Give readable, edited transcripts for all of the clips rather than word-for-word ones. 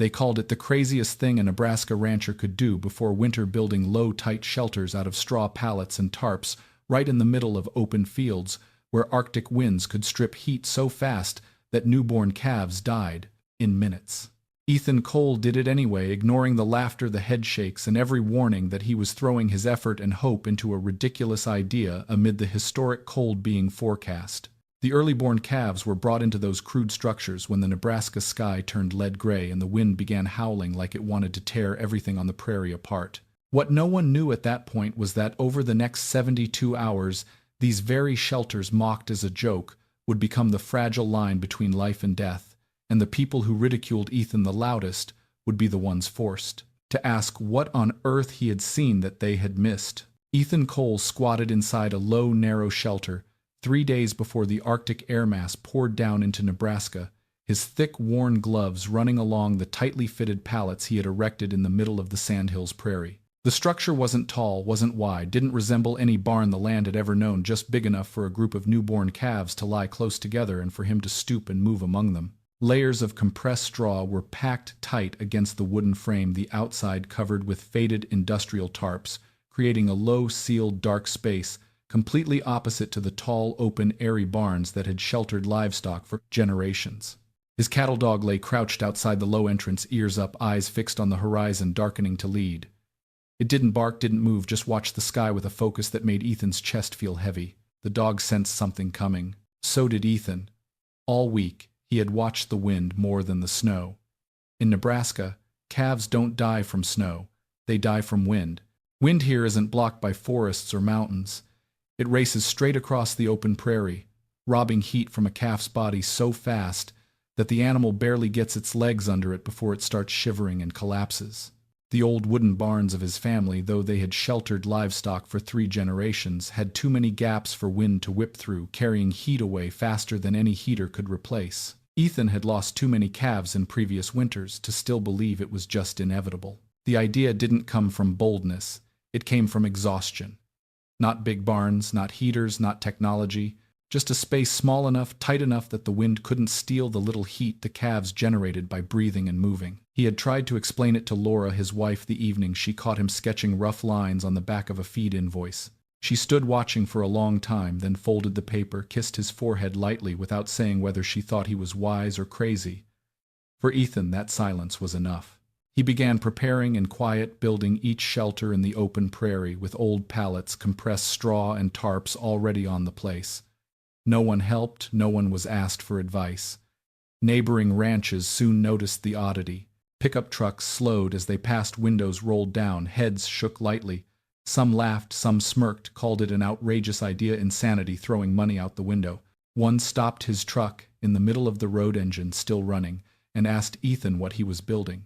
They called it the craziest thing a Nebraska rancher could do before winter, building low, tight shelters out of straw pallets and tarps right in the middle of open fields where Arctic winds could strip heat so fast that newborn calves died in minutes. Ethan Cole did it anyway, ignoring the laughter, the headshakes, and every warning that he was throwing his effort and hope into a ridiculous idea amid the historic cold being forecast. The early-born calves were brought into those crude structures when the Nebraska sky turned lead gray and the wind began howling like it wanted to tear everything on the prairie apart. What no one knew at that point was that over the next 72 hours, these very shelters, mocked as a joke, would become the fragile line between life and death, and the people who ridiculed Ethan the loudest would be the ones forced to ask what on earth he had seen that they had missed. Ethan Cole squatted inside a low, narrow shelter 3 days before the Arctic air mass poured down into Nebraska, his thick, worn gloves running along the tightly fitted pallets he had erected in the middle of the Sandhills prairie. The structure wasn't tall, wasn't wide, didn't resemble any barn the land had ever known, just big enough for a group of newborn calves to lie close together and for him to stoop and move among them. Layers of compressed straw were packed tight against the wooden frame, the outside covered with faded industrial tarps, creating a low, sealed, dark space completely opposite to the tall, open, airy barns that had sheltered livestock for generations. His cattle dog lay crouched outside the low entrance, ears up, eyes fixed on the horizon, darkening to lead. It didn't bark, didn't move, just watched the sky with a focus that made Ethan's chest feel heavy. The dog sensed something coming. So did Ethan. All week, he had watched the wind more than the snow. In Nebraska, calves don't die from snow. They die from wind. Wind here isn't blocked by forests or mountains. It races straight across the open prairie, robbing heat from a calf's body so fast that the animal barely gets its legs under it before it starts shivering and collapses. The old wooden barns of his family, though they had sheltered livestock for 3 generations, had too many gaps for wind to whip through, carrying heat away faster than any heater could replace. Ethan had lost too many calves in previous winters to still believe it was just inevitable. The idea didn't come from boldness, it came from exhaustion. Not big barns, not heaters, not technology, just a space small enough, tight enough that the wind couldn't steal the little heat the calves generated by breathing and moving. He had tried to explain it to Laura, his wife, the evening she caught him sketching rough lines on the back of a feed invoice. She stood watching for a long time, then folded the paper, kissed his forehead lightly without saying whether she thought he was wise or crazy. For Ethan, that silence was enough. He began preparing in quiet, building each shelter in the open prairie with old pallets, compressed straw, and tarps already on the place. No one helped, no one was asked for advice. Neighboring ranches soon noticed the oddity. Pickup trucks slowed as they passed, windows rolled down, heads shook lightly. Some laughed, some smirked, called it an outrageous idea, insanity, throwing money out the window. One stopped his truck in the middle of the road, engine still running, and asked Ethan what he was building.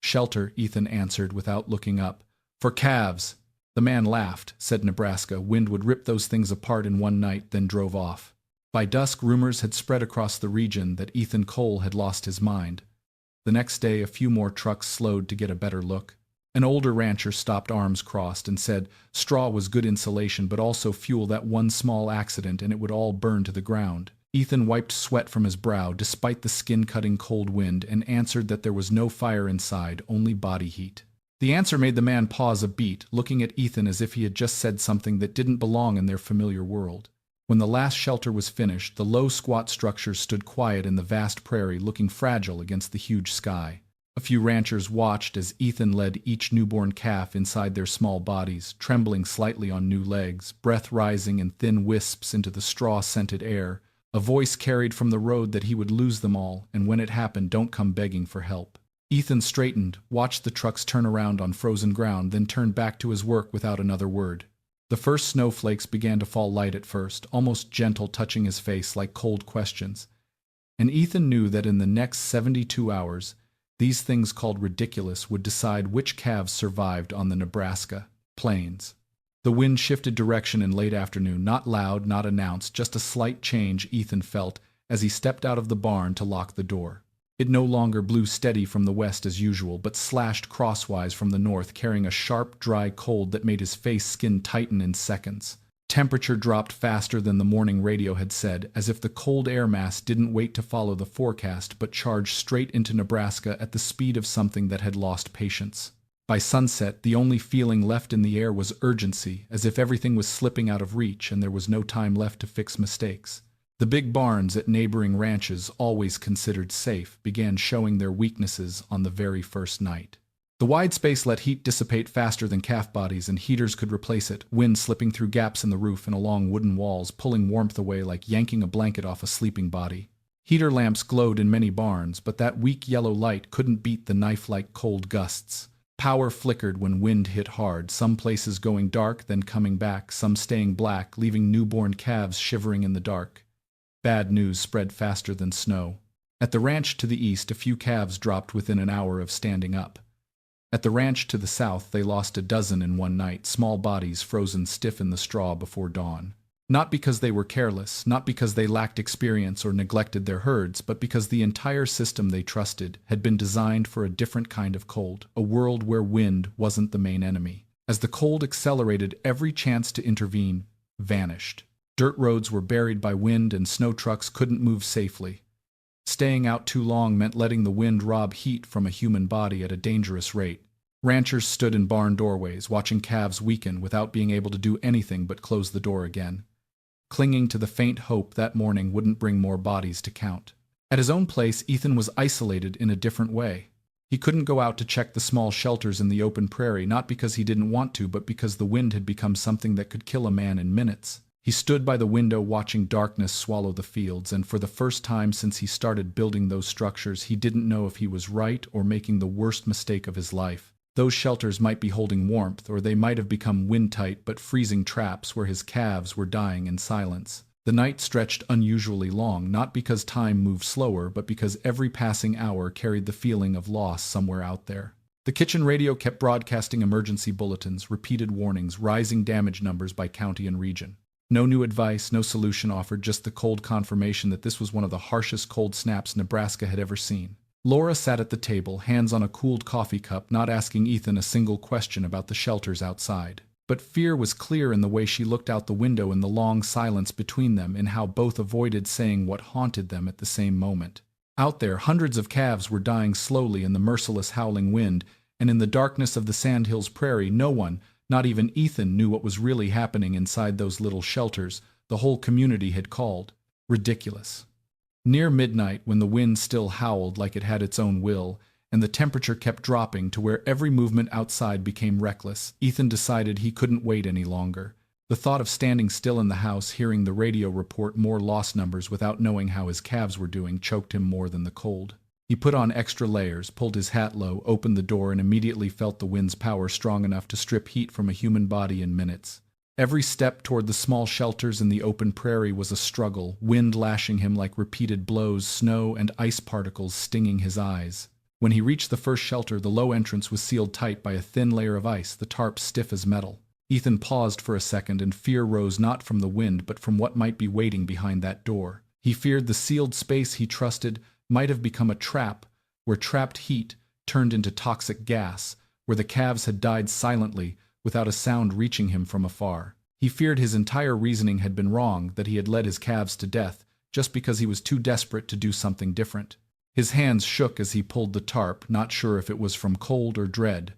"Shelter," Ethan answered without looking up. "For calves." The man laughed, said Nebraska. Wind would rip those things apart in one night, then drove off. By dusk, rumors had spread across the region that Ethan Cole had lost his mind. The next day, a few more trucks slowed to get a better look. An older rancher stopped, arms crossed, and said straw was good insulation, but also fuel. That one small accident and it would all burn to the ground. Ethan wiped sweat from his brow, despite the skin-cutting cold wind, and answered that there was no fire inside, only body heat. The answer made the man pause a beat, looking at Ethan as if he had just said something that didn't belong in their familiar world. When the last shelter was finished, the low, squat structure stood quiet in the vast prairie, looking fragile against the huge sky. A few ranchers watched as Ethan led each newborn calf inside their small bodies, trembling slightly on new legs, breath rising in thin wisps into the straw-scented air. A voice carried from the road that he would lose them all, and when it happened, don't come begging for help. Ethan straightened, watched the trucks turn around on frozen ground, then turned back to his work without another word. The first snowflakes began to fall, light at first, almost gentle, touching his face like cold questions. And Ethan knew that in the next 72 hours, these things called ridiculous would decide which calves survived on the Nebraska plains. The wind shifted direction in late afternoon, not loud, not announced, just a slight change Ethan felt as he stepped out of the barn to lock the door. It no longer blew steady from the west as usual, but slashed crosswise from the north, carrying a sharp, dry cold that made his face skin tighten in seconds. Temperature dropped faster than the morning radio had said, as if the cold air mass didn't wait to follow the forecast but charged straight into Nebraska at the speed of something that had lost patience. By sunset, the only feeling left in the air was urgency, as if everything was slipping out of reach and there was no time left to fix mistakes. The big barns at neighboring ranches, always considered safe, began showing their weaknesses on the very first night. The wide space let heat dissipate faster than calf bodies, and heaters could replace it, wind slipping through gaps in the roof and along wooden walls, pulling warmth away like yanking a blanket off a sleeping body. Heater lamps glowed in many barns, but that weak yellow light couldn't beat the knife-like cold gusts. Power flickered when wind hit hard, some places going dark, then coming back, some staying black, leaving newborn calves shivering in the dark. Bad news spread faster than snow. At the ranch to the east, a few calves dropped within an hour of standing up. At the ranch to the south, they lost a dozen in one night, small bodies frozen stiff in the straw before dawn. Not because they were careless, not because they lacked experience or neglected their herds, but because the entire system they trusted had been designed for a different kind of cold, a world where wind wasn't the main enemy. As the cold accelerated, every chance to intervene vanished. Dirt roads were buried by wind and snow trucks couldn't move safely. Staying out too long meant letting the wind rob heat from a human body at a dangerous rate. Ranchers stood in barn doorways, watching calves weaken without being able to do anything but close the door again, clinging to the faint hope that morning wouldn't bring more bodies to count. At his own place, Ethan was isolated in a different way. He couldn't go out to check the small shelters in the open prairie, not because he didn't want to, but because the wind had become something that could kill a man in minutes. He stood by the window watching darkness swallow the fields, and for the first time since he started building those structures, he didn't know if he was right or making the worst mistake of his life. Those shelters might be holding warmth, or they might have become wind-tight but freezing traps where his calves were dying in silence. The night stretched unusually long, not because time moved slower, but because every passing hour carried the feeling of loss somewhere out there. The kitchen radio kept broadcasting emergency bulletins, repeated warnings, rising damage numbers by county and region. No new advice, no solution offered, just the cold confirmation that this was one of the harshest cold snaps Nebraska had ever seen. Laura sat at the table, hands on a cooled coffee cup, not asking Ethan a single question about the shelters outside. But fear was clear in the way she looked out the window, in the long silence between them, in how both avoided saying what haunted them at the same moment. Out there, hundreds of calves were dying slowly in the merciless howling wind, and in the darkness of the Sandhills prairie, no one, not even Ethan, knew what was really happening inside those little shelters the whole community had called ridiculous. Near midnight, when the wind still howled like it had its own will, and the temperature kept dropping to where every movement outside became reckless, Ethan decided he couldn't wait any longer. The thought of standing still in the house, hearing the radio report more loss numbers without knowing how his calves were doing, choked him more than the cold. He put on extra layers, pulled his hat low, opened the door, and immediately felt the wind's power strong enough to strip heat from a human body in minutes. Every step toward the small shelters in the open prairie was a struggle, wind lashing him like repeated blows, snow and ice particles stinging his eyes. When he reached the first shelter, the low entrance was sealed tight by a thin layer of ice, the tarp stiff as metal. Ethan paused for a second, and fear rose not from the wind but from what might be waiting behind that door. He feared the sealed space he trusted might have become a trap, where trapped heat turned into toxic gas, where the calves had died silently, without a sound reaching him from afar. He feared his entire reasoning had been wrong, that he had led his calves to death, just because he was too desperate to do something different. His hands shook as he pulled the tarp, not sure if it was from cold or dread.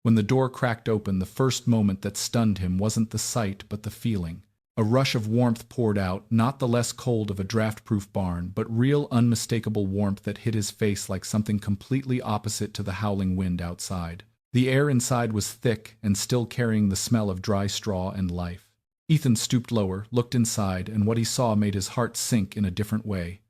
When the door cracked open, the first moment that stunned him wasn't the sight but the feeling. A rush of warmth poured out, not the less cold of a draft-proof barn, but real unmistakable warmth that hit his face like something completely opposite to the howling wind outside. The air inside was thick and still carrying the smell of dry straw and life. Ethan stooped lower, looked inside, and what he saw made his heart sink in a different way.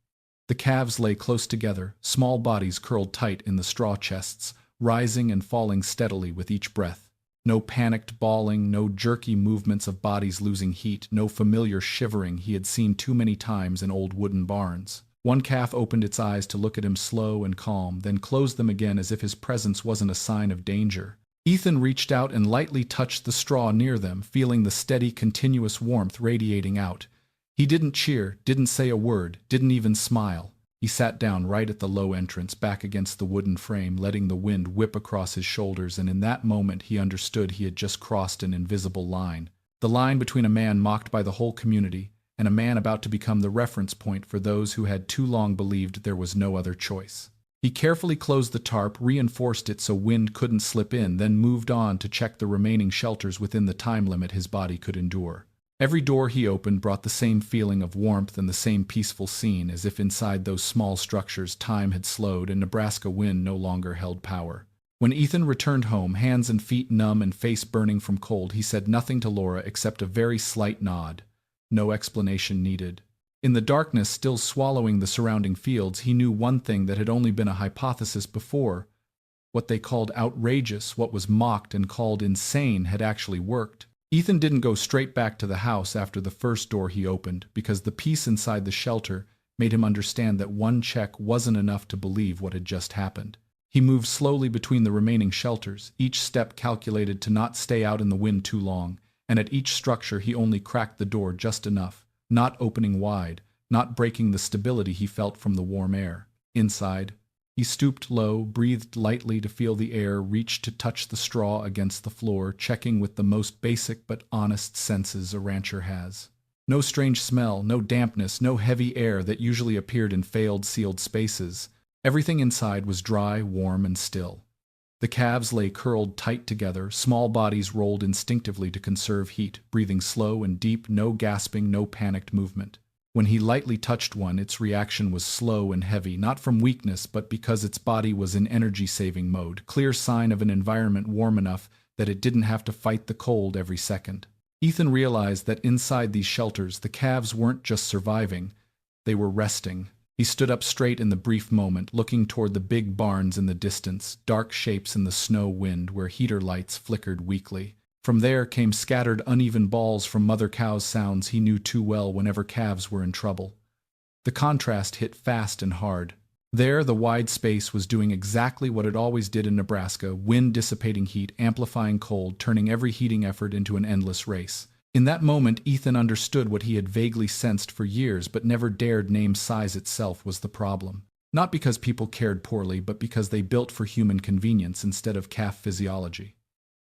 The calves lay close together, small bodies curled tight in the straw chests, rising and falling steadily with each breath. No panicked bawling, no jerky movements of bodies losing heat, no familiar shivering he had seen too many times in old wooden barns. One calf opened its eyes to look at him slow and calm, then closed them again as if his presence wasn't a sign of danger. Ethan reached out and lightly touched the straw near them, feeling the steady, continuous warmth radiating out. He didn't cheer, didn't say a word, didn't even smile. He sat down right at the low entrance, back against the wooden frame, letting the wind whip across his shoulders, and in that moment he understood he had just crossed an invisible line. The line between a man mocked by the whole community and a man about to become the reference point for those who had too long believed there was no other choice. He carefully closed the tarp, reinforced it so wind couldn't slip in, then moved on to check the remaining shelters within the time limit his body could endure. Every door he opened brought the same feeling of warmth and the same peaceful scene, as if inside those small structures time had slowed and Nebraska wind no longer held power. When Ethan returned home, hands and feet numb and face burning from cold, he said nothing to Laura except a very slight nod. No explanation needed. In the darkness, still swallowing the surrounding fields, he knew one thing that had only been a hypothesis before. What they called outrageous, what was mocked and called insane, had actually worked. Ethan didn't go straight back to the house after the first door he opened, because the peace inside the shelter made him understand that one check wasn't enough to believe what had just happened. He moved slowly between the remaining shelters, each step calculated to not stay out in the wind too long, and at each structure he only cracked the door just enough, not opening wide, not breaking the stability he felt from the warm air. Inside, he stooped low, breathed lightly to feel the air, reached to touch the straw against the floor, checking with the most basic but honest senses a rancher has. No strange smell, no dampness, no heavy air that usually appeared in failed sealed spaces. Everything inside was dry, warm, and still. The calves lay curled tight together, small bodies rolled instinctively to conserve heat, breathing slow and deep, no gasping, no panicked movement. When he lightly touched one, its reaction was slow and heavy, not from weakness but because its body was in energy-saving mode, clear sign of an environment warm enough that it didn't have to fight the cold every second. Ethan realized that inside these shelters, the calves weren't just surviving, they were resting. He stood up straight in the brief moment, looking toward the big barns in the distance, dark shapes in the snow wind where heater lights flickered weakly. From there came scattered uneven balls from mother cows, sounds he knew too well whenever calves were in trouble. The contrast hit fast and hard. There, the wide space was doing exactly what it always did in Nebraska, wind dissipating heat, amplifying cold, turning every heating effort into an endless race. In that moment, Ethan understood what he had vaguely sensed for years but never dared name. Size itself was the problem. Not because people cared poorly, but because they built for human convenience instead of calf physiology.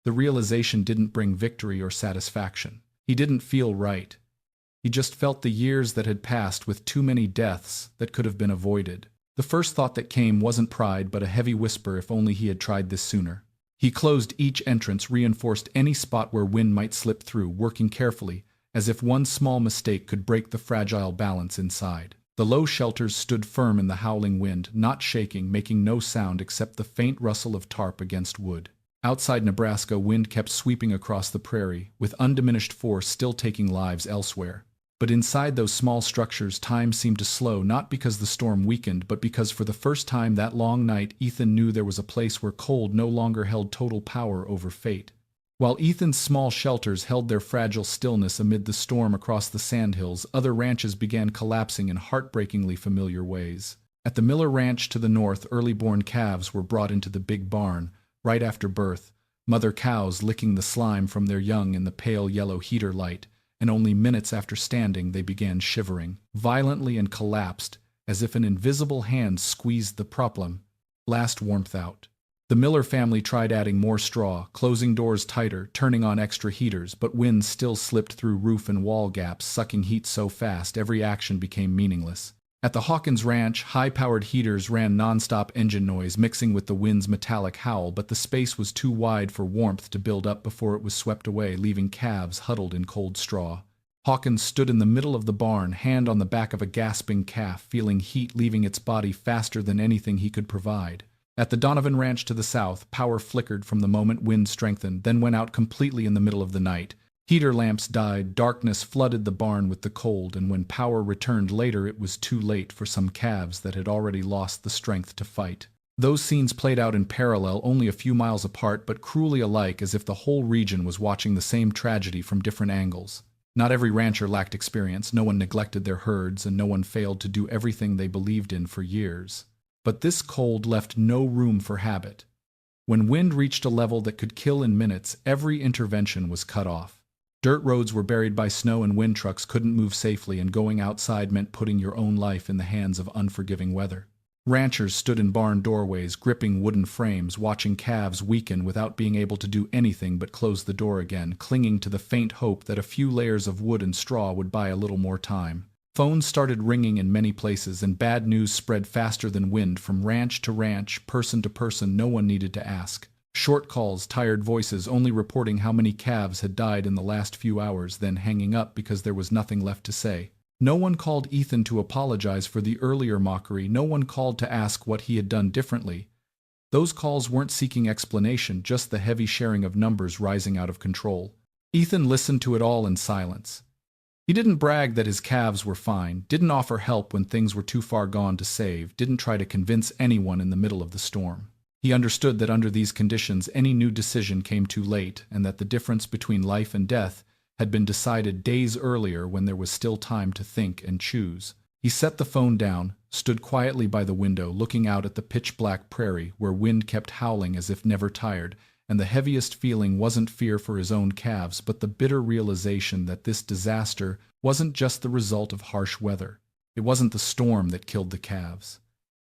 The realization didn't bring victory or satisfaction. He didn't feel right. He just felt the years that had passed with too many deaths that could have been avoided. The first thought that came wasn't pride, but a heavy whisper, if only he had tried this sooner. He closed each entrance, reinforced any spot where wind might slip through, working carefully, as if one small mistake could break the fragile balance inside. The low shelters stood firm in the howling wind, not shaking, making no sound except the faint rustle of tarp against wood. Outside Nebraska, wind kept sweeping across the prairie, with undiminished force still taking lives elsewhere. But inside those small structures, time seemed to slow, not because the storm weakened, but because for the first time that long night, Ethan knew there was a place where cold no longer held total power over fate. While Ethan's small shelters held their fragile stillness amid the storm across the sandhills, other ranches began collapsing in heartbreakingly familiar ways. At the Miller Ranch to the north, early-born calves were brought into the big barn, right after birth, mother cows licking the slime from their young in the pale yellow heater light, and only minutes after standing they began shivering, violently, and collapsed, as if an invisible hand squeezed the problem, last warmth out. The Miller family tried adding more straw, closing doors tighter, turning on extra heaters, but wind still slipped through roof and wall gaps, sucking heat so fast every action became meaningless. At the Hawkins Ranch, high-powered heaters ran nonstop engine noise mixing with the wind's metallic howl, but the space was too wide for warmth to build up before it was swept away, leaving calves huddled in cold straw. Hawkins stood in the middle of the barn, hand on the back of a gasping calf, feeling heat leaving its body faster than anything he could provide. At the Donovan Ranch to the south, power flickered from the moment wind strengthened, then went out completely in the middle of the night. Heater lamps died, darkness flooded the barn with the cold, and when power returned later it was too late for some calves that had already lost the strength to fight. Those scenes played out in parallel, only a few miles apart, but cruelly alike, as if the whole region was watching the same tragedy from different angles. Not every rancher lacked experience, no one neglected their herds, and no one failed to do everything they believed in for years. But this cold left no room for habit. When wind reached a level that could kill in minutes, every intervention was cut off. Dirt roads were buried by snow and wind trucks couldn't move safely, and going outside meant putting your own life in the hands of unforgiving weather. Ranchers stood in barn doorways, gripping wooden frames, watching calves weaken without being able to do anything but close the door again, clinging to the faint hope that a few layers of wood and straw would buy a little more time. Phones started ringing in many places, and bad news spread faster than wind from ranch to ranch, person to person. No one needed to ask. Short calls, tired voices only reporting how many calves had died in the last few hours, then hanging up because there was nothing left to say. No one called Ethan to apologize for the earlier mockery. No one called to ask what he had done differently. Those calls weren't seeking explanation, just the heavy sharing of numbers rising out of control. Ethan listened to it all in silence. He didn't brag that his calves were fine, didn't offer help when things were too far gone to save, didn't try to convince anyone in the middle of the storm. He understood that under these conditions any new decision came too late, and that the difference between life and death had been decided days earlier when there was still time to think and choose. He set the phone down, stood quietly by the window, looking out at the pitch-black prairie where wind kept howling as if never tired, and the heaviest feeling wasn't fear for his own calves, but the bitter realization that this disaster wasn't just the result of harsh weather. It wasn't the storm that killed the calves.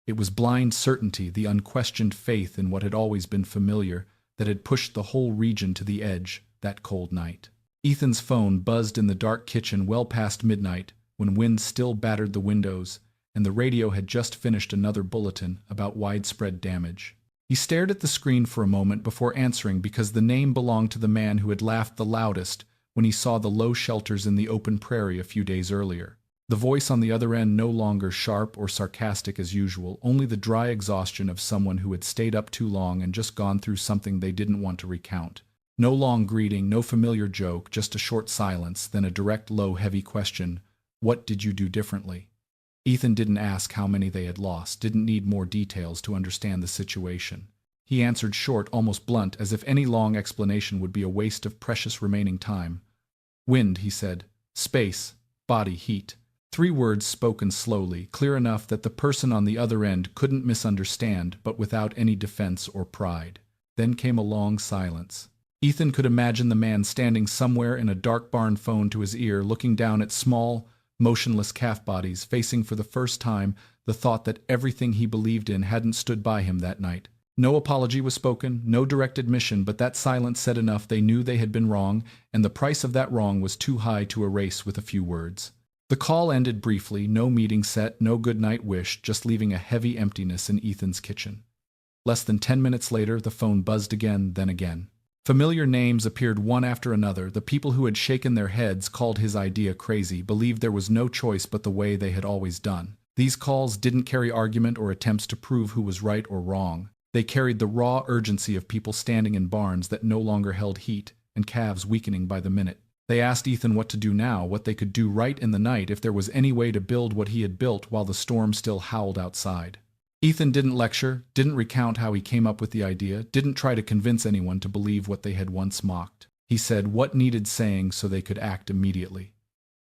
It was blind certainty, the unquestioned faith in what had always been familiar, that had pushed the whole region to the edge that cold night. Ethan's phone buzzed in the dark kitchen well past midnight, when wind still battered the windows, and the radio had just finished another bulletin about widespread damage. He stared at the screen for a moment before answering, because the name belonged to the man who had laughed the loudest when he saw the low shelters in the open prairie a few days earlier. The voice on the other end no longer sharp or sarcastic as usual, only the dry exhaustion of someone who had stayed up too long and just gone through something they didn't want to recount. No long greeting, no familiar joke, just a short silence, then a direct, low, heavy question. What did you do differently? Ethan didn't ask how many they had lost, didn't need more details to understand the situation. He answered short, almost blunt, as if any long explanation would be a waste of precious remaining time. Wind, he said. Space. Body heat. 3 words spoken slowly, clear enough that the person on the other end couldn't misunderstand, but without any defense or pride. Then came a long silence. Ethan could imagine the man standing somewhere in a dark barn, phone to his ear, looking down at small, motionless calf bodies, facing for the first time the thought that everything he believed in hadn't stood by him that night. No apology was spoken, no direct admission, but that silence said enough. They knew they had been wrong, and the price of that wrong was too high to erase with a few words. The call ended briefly, no meeting set, no good-night wish, just leaving a heavy emptiness in Ethan's kitchen. Less than 10 minutes later, the phone buzzed again, then again. Familiar names appeared one after another. The people who had shaken their heads, called his idea crazy, believed there was no choice but the way they had always done. These calls didn't carry argument or attempts to prove who was right or wrong. They carried the raw urgency of people standing in barns that no longer held heat, and calves weakening by the minute. They asked Ethan what to do now, what they could do right in the night, if there was any way to build what he had built while the storm still howled outside. Ethan didn't lecture, didn't recount how he came up with the idea, didn't try to convince anyone to believe what they had once mocked. He said what needed saying so they could act immediately.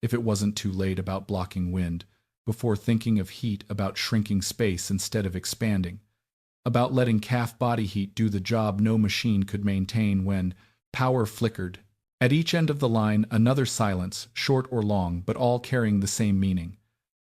If it wasn't too late, about blocking wind, before thinking of heat, about shrinking space instead of expanding, about letting calf body heat do the job no machine could maintain when power flickered. At each end of the line, another silence, short or long, but all carrying the same meaning.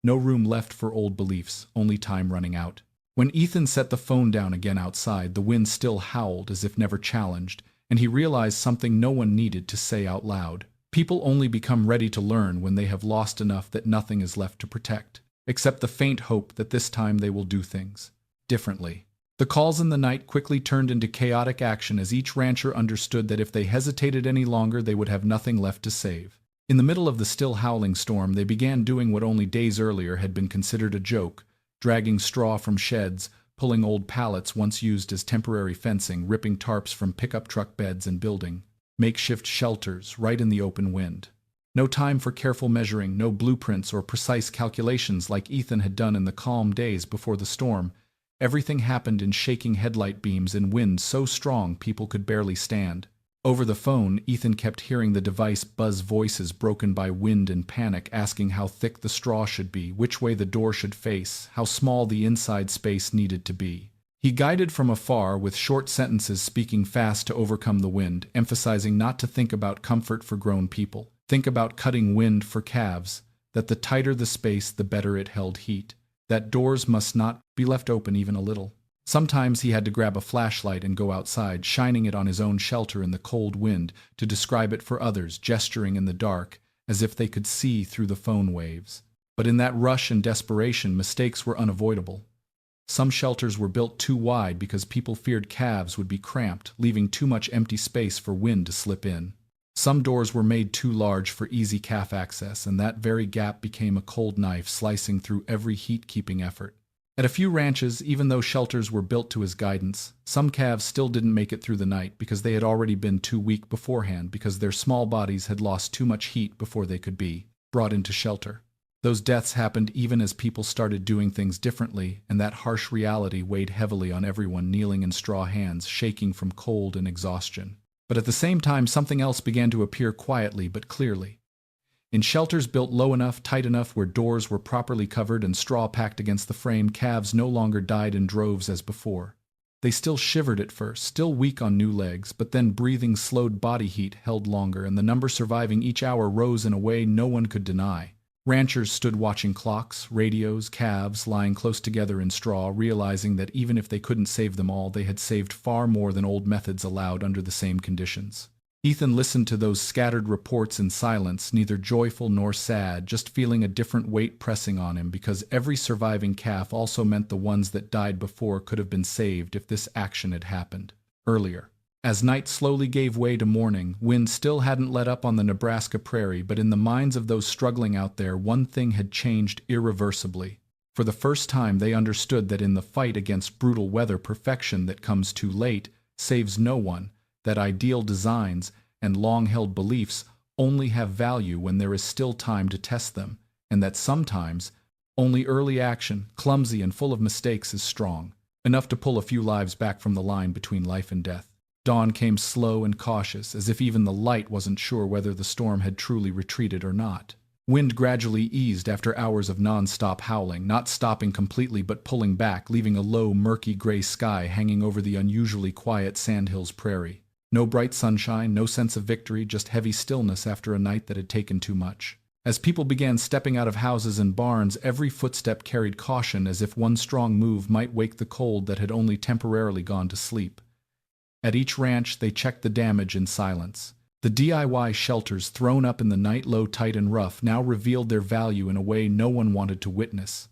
No room left for old beliefs, only time running out. When Ethan set the phone down again outside, the wind still howled as if never challenged, and he realized something no one needed to say out loud. People only become ready to learn when they have lost enough that nothing is left to protect, except the faint hope that this time they will do things differently. The calls in the night quickly turned into chaotic action as each rancher understood that if they hesitated any longer, they would have nothing left to save. In the middle of the still howling storm, they began doing what only days earlier had been considered a joke, dragging straw from sheds, pulling old pallets once used as temporary fencing, ripping tarps from pickup truck beds and building makeshift shelters right in the open wind. No time for careful measuring, no blueprints or precise calculations like Ethan had done in the calm days before the storm. Everything happened in shaking headlight beams and wind so strong people could barely stand. Over the phone, Ethan kept hearing the device buzz, voices broken by wind and panic, asking how thick the straw should be, which way the door should face, how small the inside space needed to be. He guided from afar with short sentences, speaking fast to overcome the wind, emphasizing not to think about comfort for grown people. Think about cutting wind for calves, that the tighter the space, the better it held heat. that doors must not be left open even a little. Sometimes he had to grab a flashlight and go outside, shining it on his own shelter in the cold wind to describe it for others, gesturing in the dark as if they could see through the phone waves. But in that rush and desperation, mistakes were unavoidable. Some shelters were built too wide because people feared calves would be cramped, leaving too much empty space for wind to slip in. Some doors were made too large for easy calf access, and that very gap became a cold knife slicing through every heat-keeping effort. At a few ranches, even though shelters were built to his guidance, some calves still didn't make it through the night because they had already been too weak beforehand because their small bodies had lost too much heat before they could be brought into shelter. Those deaths happened even as people started doing things differently, and that harsh reality weighed heavily on everyone kneeling in straw hands, shaking from cold and exhaustion. But at the same time, something else began to appear quietly but clearly. In shelters built low enough, tight enough, where doors were properly covered and straw packed against the frame, calves no longer died in droves as before. They still shivered at first, still weak on new legs, but then breathing slowed body heat held longer, and the number surviving each hour rose in a way no one could deny. Ranchers stood watching clocks, radios, calves lying close together in straw, realizing that even if they couldn't save them all, they had saved far more than old methods allowed under the same conditions. Ethan listened to those scattered reports in silence, neither joyful nor sad, just feeling a different weight pressing on him because every surviving calf also meant the ones that died before could have been saved if this action had happened earlier. As night slowly gave way to morning, wind still hadn't let up on the Nebraska prairie, but in the minds of those struggling out there, one thing had changed irreversibly. For the first time, they understood that in the fight against brutal weather, perfection that comes too late saves no one, that ideal designs and long-held beliefs only have value when there is still time to test them, and that sometimes only early action, clumsy and full of mistakes, is strong, enough to pull a few lives back from the line between life and death. Dawn came slow and cautious, as if even the light wasn't sure whether the storm had truly retreated or not. Wind gradually eased after hours of non-stop howling, not stopping completely but pulling back, leaving a low, murky gray sky hanging over the unusually quiet Sandhills prairie. No bright sunshine, no sense of victory, just heavy stillness after a night that had taken too much. As people began stepping out of houses and barns, every footstep carried caution, as if one strong move might wake the cold that had only temporarily gone to sleep. At each ranch, they checked the damage in silence. The DIY shelters thrown up in the night, low, tight, and rough, now revealed their value in a way no one wanted to witness.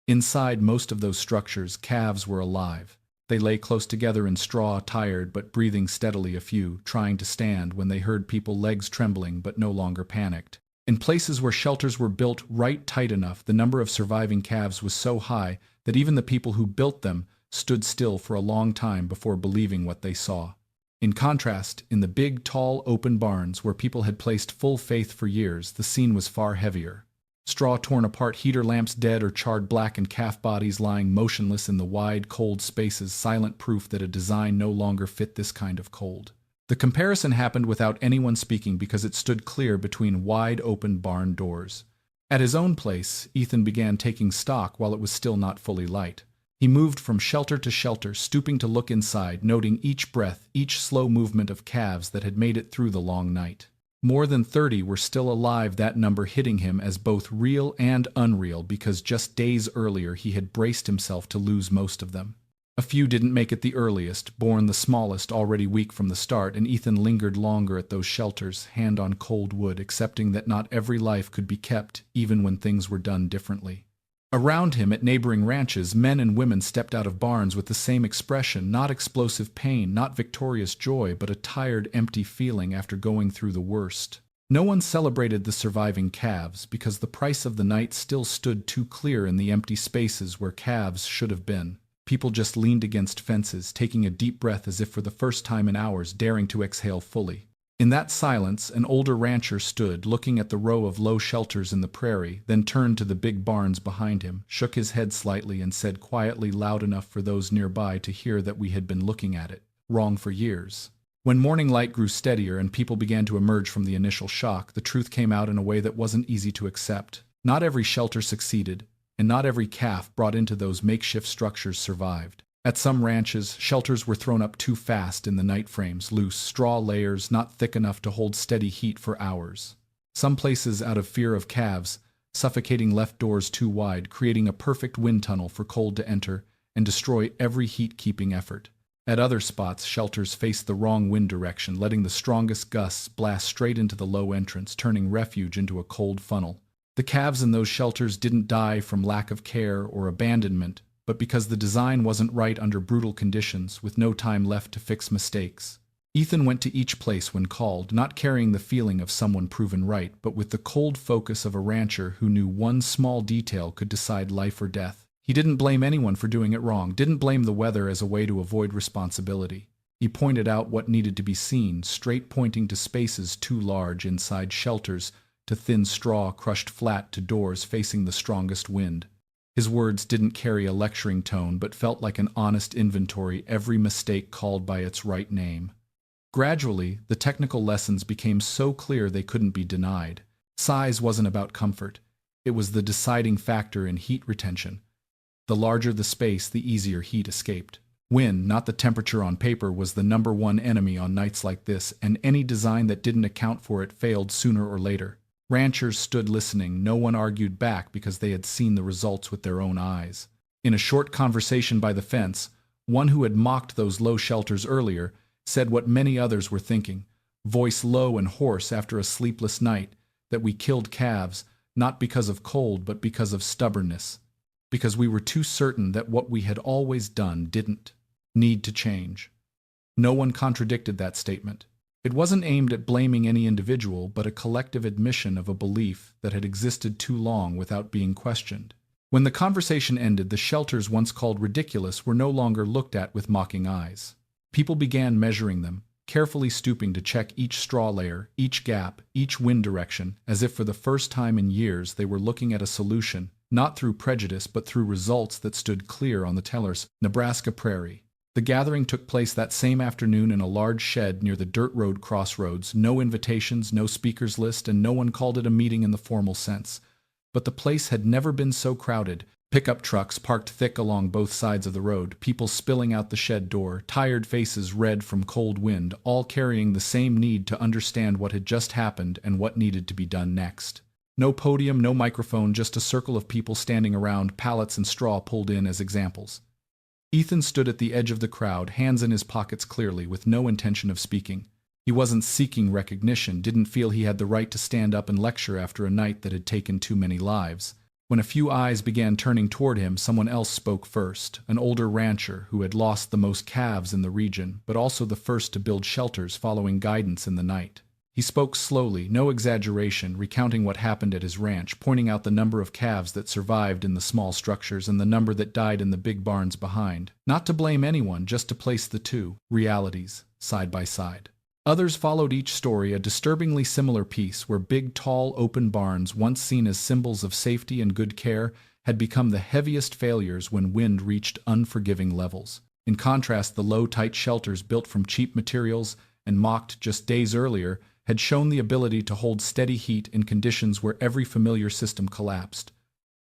Inside most of those structures, calves were alive. They lay close together in straw, tired but breathing steadily, a few trying to stand when they heard people, legs trembling but no longer panicked. In places where shelters were built right tight enough, the number of surviving calves was so high that even the people who built them stood still for a long time before believing what they saw. In contrast, in the big, tall, open barns where people had placed full faith for years, the scene was far heavier. Straw torn apart, heater lamps dead or charred black, and calf bodies lying motionless in the wide, cold spaces, silent proof that a design no longer fit this kind of cold. The comparison happened without anyone speaking because it stood clear between wide-open barn doors. At his own place, Ethan began taking stock while it was still not fully light. He moved from shelter to shelter, stooping to look inside, noting each breath, each slow movement of calves that had made it through the long night. More than 30 were still alive, that number hitting him as both real and unreal because just days earlier he had braced himself to lose most of them. A few didn't make it the earliest, born the smallest, already weak from the start, and Ethan lingered longer at those shelters, hand on cold wood, accepting that not every life could be kept, even when things were done differently. Around him at neighboring ranches, men and women stepped out of barns with the same expression, not explosive pain, not victorious joy, but a tired, empty feeling after going through the worst. No one celebrated the surviving calves because the price of the night still stood too clear in the empty spaces where calves should have been. People just leaned against fences, taking a deep breath as if for the first time in hours, daring to exhale fully. In that silence, an older rancher stood, looking at the row of low shelters in the prairie, then turned to the big barns behind him, shook his head slightly, and said quietly, loud enough for those nearby to hear, that we had been looking at it wrong for years. When morning light grew steadier and people began to emerge from the initial shock, the truth came out in a way that wasn't easy to accept. Not every shelter succeeded, and not every calf brought into those makeshift structures survived. At some ranches, shelters were thrown up too fast in the night frames, loose, straw layers not thick enough to hold steady heat for hours. Some places, out of fear of calves, suffocating left doors too wide, creating a perfect wind tunnel for cold to enter and destroy every heat-keeping effort. At other spots, shelters faced the wrong wind direction, letting the strongest gusts blast straight into the low entrance, turning refuge into a cold funnel. The calves in those shelters didn't die from lack of care or abandonment, but because the design wasn't right under brutal conditions, with no time left to fix mistakes. Ethan went to each place when called, not carrying the feeling of someone proven right, but with the cold focus of a rancher who knew one small detail could decide life or death. He didn't blame anyone for doing it wrong, didn't blame the weather as a way to avoid responsibility. He pointed out what needed to be seen, straight pointing to spaces too large inside shelters, to thin straw crushed flat to doors facing the strongest wind. His words didn't carry a lecturing tone, but felt like an honest inventory, every mistake called by its right name. Gradually, the technical lessons became so clear they couldn't be denied. Size wasn't about comfort. It was the deciding factor in heat retention. The larger the space, the easier heat escaped. Wind, not the temperature on paper, was the #1 enemy on nights like this, and any design that didn't account for it failed sooner or later. Ranchers stood listening. No one argued back because they had seen the results with their own eyes. In a short conversation by the fence, one who had mocked those low shelters earlier said what many others were thinking, voice low and hoarse after a sleepless night, that we killed calves, not because of cold but because of stubbornness, because we were too certain that what we had always done didn't need to change. No one contradicted that statement. It wasn't aimed at blaming any individual, but a collective admission of a belief that had existed too long without being questioned. When the conversation ended, the shelters once called ridiculous were no longer looked at with mocking eyes. People began measuring them, carefully stooping to check each straw layer, each gap, each wind direction, as if for the first time in years they were looking at a solution, not through prejudice but through results that stood clear on the teller's Nebraska prairie. The gathering took place that same afternoon in a large shed near the dirt road crossroads. No invitations, no speakers list, and no one called it a meeting in the formal sense. But the place had never been so crowded. Pickup trucks parked thick along both sides of the road, people spilling out the shed door, tired faces red from cold wind, all carrying the same need to understand what had just happened and what needed to be done next. No podium, no microphone, just a circle of people standing around, pallets and straw pulled in as examples. Ethan stood at the edge of the crowd, hands in his pockets clearly, with no intention of speaking. He wasn't seeking recognition, didn't feel he had the right to stand up and lecture after a night that had taken too many lives. When a few eyes began turning toward him, someone else spoke first, an older rancher who had lost the most calves in the region, but also the first to build shelters following guidance in the night. He spoke slowly, no exaggeration, recounting what happened at his ranch, pointing out the number of calves that survived in the small structures and the number that died in the big barns behind. Not to blame anyone, just to place the two realities side by side. Others followed each story, a disturbingly similar piece where big, tall, open barns, once seen as symbols of safety and good care, had become the heaviest failures when wind reached unforgiving levels. In contrast, the low, tight shelters built from cheap materials and mocked just days earlier had shown the ability to hold steady heat in conditions where every familiar system collapsed.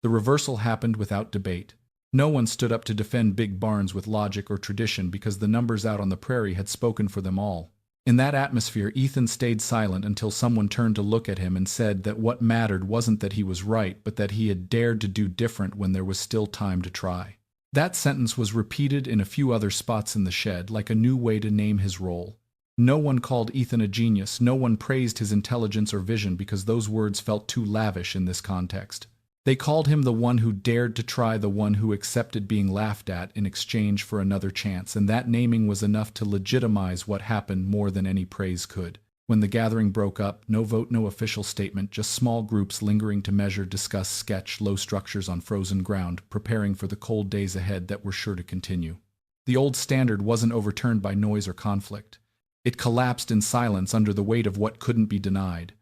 The reversal happened without debate. No one stood up to defend big barns with logic or tradition because the numbers out on the prairie had spoken for them all. In that atmosphere, Ethan stayed silent until someone turned to look at him and said that what mattered wasn't that he was right, but that he had dared to do different when there was still time to try. That sentence was repeated in a few other spots in the shed, like a new way to name his role. No one called Ethan a genius, no one praised his intelligence or vision because those words felt too lavish in this context. They called him the one who dared to try, the one who accepted being laughed at in exchange for another chance, and that naming was enough to legitimize what happened more than any praise could. When the gathering broke up, no vote, no official statement, just small groups lingering to measure, discuss, sketch low structures on frozen ground, preparing for the cold days ahead that were sure to continue. The old standard wasn't overturned by noise or conflict. It collapsed in silence under the weight of what couldn't be denied.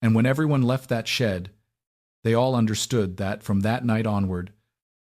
And when everyone left that shed, they all understood that, from that night onward,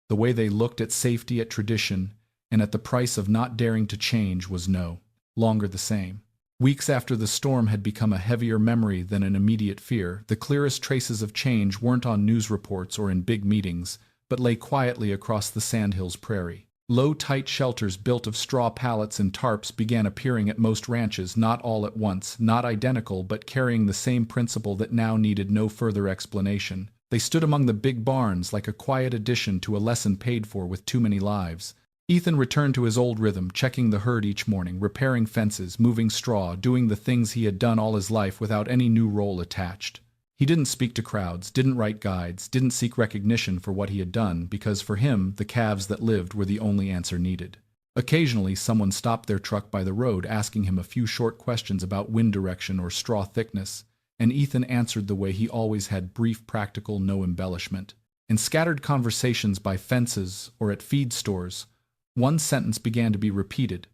the way they looked at safety, at tradition, and at the price of not daring to change was no longer the same. Weeks after the storm had become a heavier memory than an immediate fear, the clearest traces of change weren't on news reports or in big meetings, but lay quietly across the Sandhills prairie. Low, tight shelters built of straw pallets and tarps began appearing at most ranches, not all at once, not identical, but carrying the same principle that now needed no further explanation. They stood among the big barns like a quiet addition to a lesson paid for with too many lives. Ethan returned to his old rhythm, checking the herd each morning, repairing fences, moving straw, doing the things he had done all his life without any new role attached. He didn't speak to crowds, didn't write guides, didn't seek recognition for what he had done, because for him, the calves that lived were the only answer needed. Occasionally, someone stopped their truck by the road asking him a few short questions about wind direction or straw thickness, and Ethan answered the way he always had, brief, practical, no embellishment. In scattered conversations by fences or at feed stores, one sentence began to be repeated.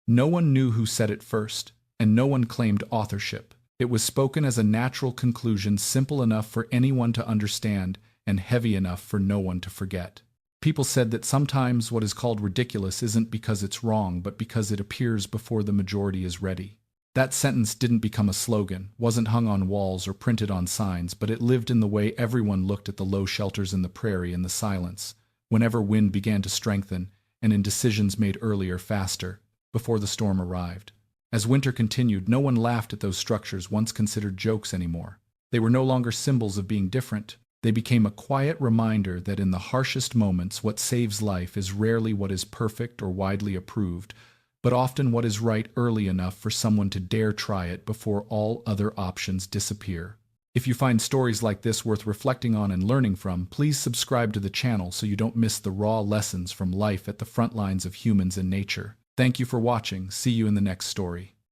No one knew who said it first, and no one claimed authorship. It was spoken as a natural conclusion, simple enough for anyone to understand and heavy enough for no one to forget. People said that sometimes what is called ridiculous isn't because it's wrong, but because it appears before the majority is ready. That sentence didn't become a slogan, wasn't hung on walls or printed on signs, but it lived in the way everyone looked at the low shelters in the prairie in the silence, whenever wind began to strengthen, and in decisions made earlier, faster, before the storm arrived. As winter continued, no one laughed at those structures once considered jokes anymore. They were no longer symbols of being different. They became a quiet reminder that in the harshest moments, what saves life is rarely what is perfect or widely approved, but often what is right early enough for someone to dare try it before all other options disappear. If you find stories like this worth reflecting on and learning from, please subscribe to the channel so you don't miss the raw lessons from life at the front lines of humans and nature. Thank you for watching. See you in the next story.